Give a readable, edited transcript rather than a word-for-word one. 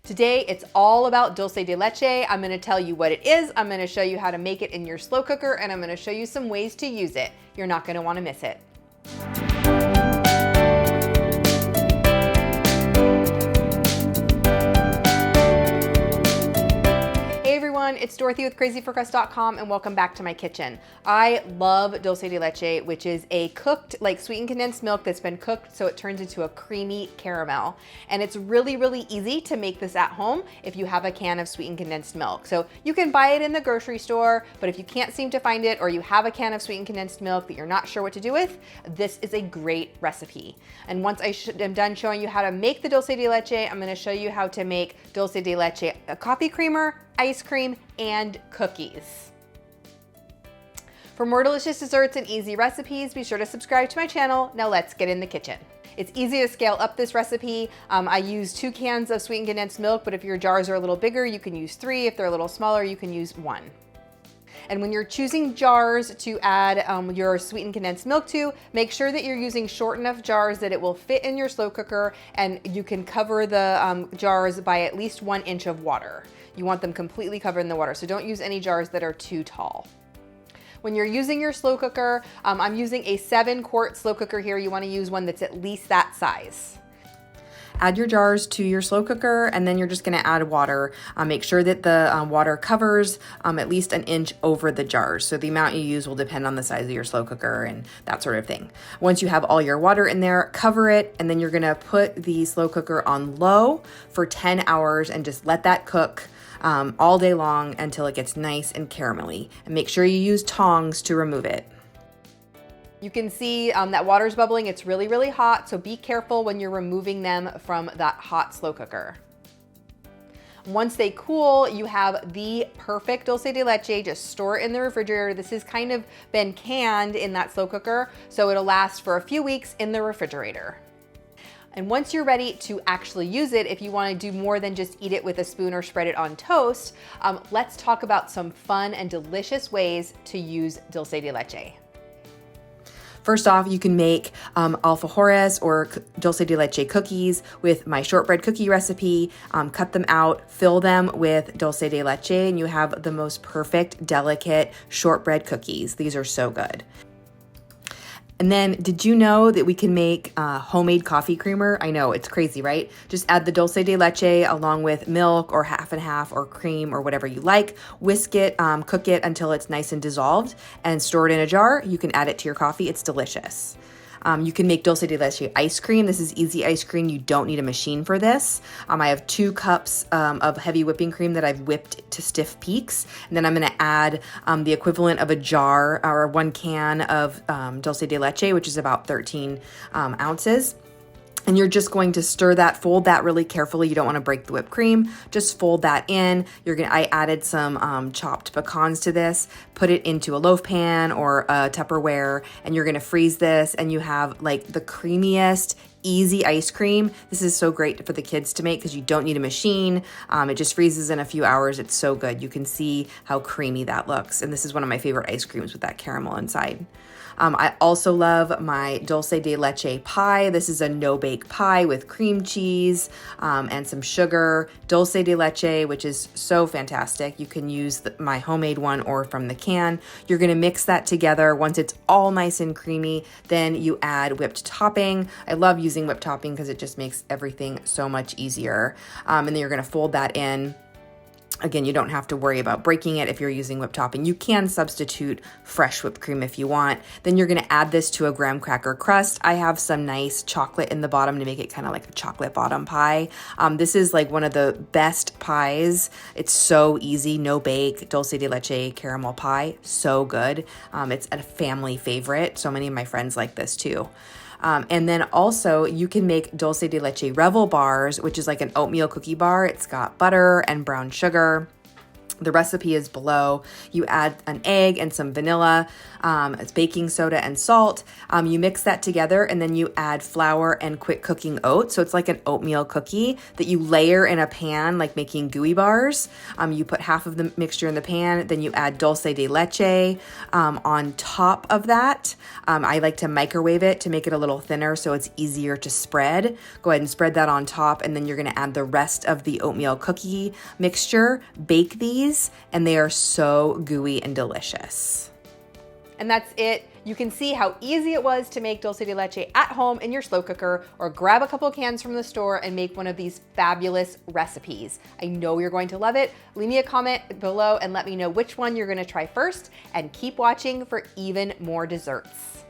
Today, it's all about dulce de leche. I'm gonna tell you what it is, I'm gonna show you how to make it in your slow cooker, and I'm gonna show you some ways to use it. You're not gonna wanna miss it. Hey everyone, it's Dorothy with crazyforcrust.com and welcome back to my kitchen. I love dulce de leche, which is a cooked, like sweetened condensed milk that's been cooked so it turns into a creamy caramel. And it's really, really easy to make this at home if you have a can of sweetened condensed milk. So you can buy it in the grocery store, but if you can't seem to find it or you have a can of sweetened condensed milk that you're not sure what to do with, this is a great recipe. And once I am done showing you how to make the dulce de leche, I'm gonna show you how to make dulce de leche a coffee creamer, ice cream, and cookies. For more delicious desserts and easy recipes, be sure to subscribe to my channel. Now let's get in the kitchen. It's easy to scale up this recipe. I use 2 cans of sweetened condensed milk, but if your jars are a little bigger, you can use 3. If they're a little smaller, you can use 1. And when you're choosing jars to add your sweetened condensed milk to, make sure that you're using short enough jars that it will fit in your slow cooker and you can cover the jars by at least 1 inch of water. You want them completely covered in the water, so don't use any jars that are too tall. When you're using your slow cooker, I'm using a 7-quart slow cooker here. You want to use one that's at least that size. Add your jars to your slow cooker and then you're just gonna add water. Make sure that the water covers at least 1 inch over the jars. So the amount you use will depend on the size of your slow cooker and that sort of thing. Once you have all your water in there, cover it, and then you're gonna put the slow cooker on low for 10 hours and just let that cook all day long until it gets nice and caramelly. And make sure you use tongs to remove it. You can see that water's bubbling. It's really, really hot, so be careful when you're removing them from that hot slow cooker. Once they cool, you have the perfect dulce de leche. Just store it in the refrigerator. This has kind of been canned in that slow cooker, so it'll last for a few weeks in the refrigerator. And once you're ready to actually use it, if you want to do more than just eat it with a spoon or spread it on toast, let's talk about some fun and delicious ways to use dulce de leche. First off, you can make alfajores or dulce de leche cookies with my shortbread cookie recipe. Cut them out, fill them with dulce de leche, and you have the most perfect, delicate shortbread cookies. These are so good. And then, did you know that we can make homemade coffee creamer? I know, it's crazy, right? Just add the dulce de leche along with milk or half and half or cream or whatever you like. Whisk it, cook it until it's nice and dissolved and store it in a jar. You can add it to your coffee. It's delicious. You can make dulce de leche ice cream. This is easy ice cream. You don't need a machine for this. I have 2 cups of heavy whipping cream that I've whipped to stiff peaks. And then I'm going to add the equivalent of a jar or 1 can of dulce de leche, which is about 13 ounces. And you're just going to stir that, fold that really carefully. You don't want to break the whipped cream. Just fold that in. I added some chopped pecans to this. Put it into a loaf pan or a Tupperware, and you're going to freeze this, and you have like the creamiest, easy ice cream. This is so great for the kids to make because you don't need a machine. It just freezes in a few hours. It's so good. You can see how creamy that looks. And this is one of my favorite ice creams with that caramel inside. I also love my dulce de leche pie. This is a no-bake pie with cream cheese and some sugar. Dulce de leche, which is so fantastic. You can use my homemade one or from the can. You're gonna mix that together. Once it's all nice and creamy, then you add whipped topping. I love using whipped topping because it just makes everything so much easier. And then you're gonna fold that in. Again, you don't have to worry about breaking it if you're using whipped topping. You can substitute fresh whipped cream if you want. Then you're gonna add this to a graham cracker crust. I have some nice chocolate in the bottom to make it kind of like a chocolate bottom pie. This is like one of the best pies. It's so easy, no bake, dulce de leche caramel pie, so good. It's a family favorite. So many of my friends like this too. And then also you can make dulce de leche revel bars, which is like an oatmeal cookie bar. It's got butter and brown sugar. The recipe is below. You add an egg and some vanilla, it's baking soda and salt. You mix that together and then you add flour and quick cooking oats. So it's like an oatmeal cookie that you layer in a pan, like making gooey bars. You put half of the mixture in the pan, then you add dulce de leche on top of that. I like to microwave it to make it a little thinner so it's easier to spread. Go ahead and spread that on top, and then you're gonna add the rest of the oatmeal cookie mixture. Bake these, and they are so gooey and delicious. And that's it. You can see how easy it was to make dulce de leche at home in your slow cooker, or grab a couple cans from the store and make one of these fabulous recipes. I know you're going to love it. Leave me a comment below and let me know which one you're gonna try first, and keep watching for even more desserts.